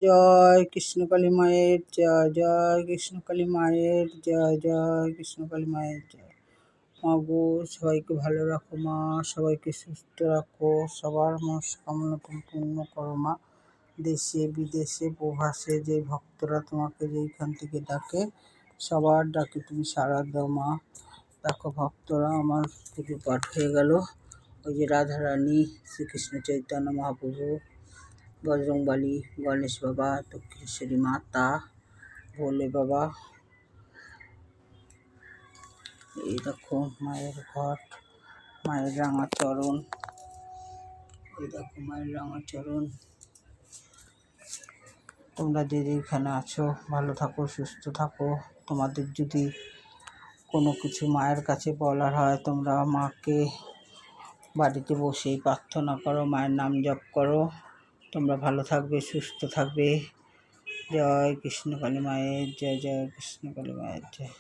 জয় কৃষ্ণকালী মায়ের জয়, জয় কৃষ্ণকালী মায়ের জয়, জয় কৃষ্ণকালী মায়ের জয়। মা গো, সবাইকে ভালো রাখো মা, সবাইকে সুস্থ রাখো, সবার মনস্কামনা তুমি পূর্ণ করো মা। দেশে বিদেশে প্রবাসে যে ভক্তরা তোমাকে যেইখান থেকে ডাকে, সবার ডাকে তুমি সাড়া দাও মা। দেখো ভক্তরা আমার পুজো পাঠ হয়ে গেল। ওই যে রাধারানী, শ্রীকৃষ্ণ চৈতন্য মহাপ্রভু, বজরংবলী, গণেশ বাবা, দক্ষিণেশ্বরী মাতা, ভোলে বাবা। এই দেখো মায়ের ঘট, মায়ের রাঙা চরণ, এই দেখো মায়ের রাঙা চরণ। তোমরা যে যেখানে আছো ভালো থাকো, সুস্থ থাকো। তোমাদের যদি কোনো কিছু মায়ের কাছে বলার হয়, তোমরা মাকে বাড়িতে বসেই প্রার্থনা করো, মায়ের নাম জপ করো। তোমরা ভালো থাকবে, সুস্থ থাকবে। জয় কৃষ্ণকালী মায়ের জয়, জয় কৃষ্ণকালী মায়ের জয়।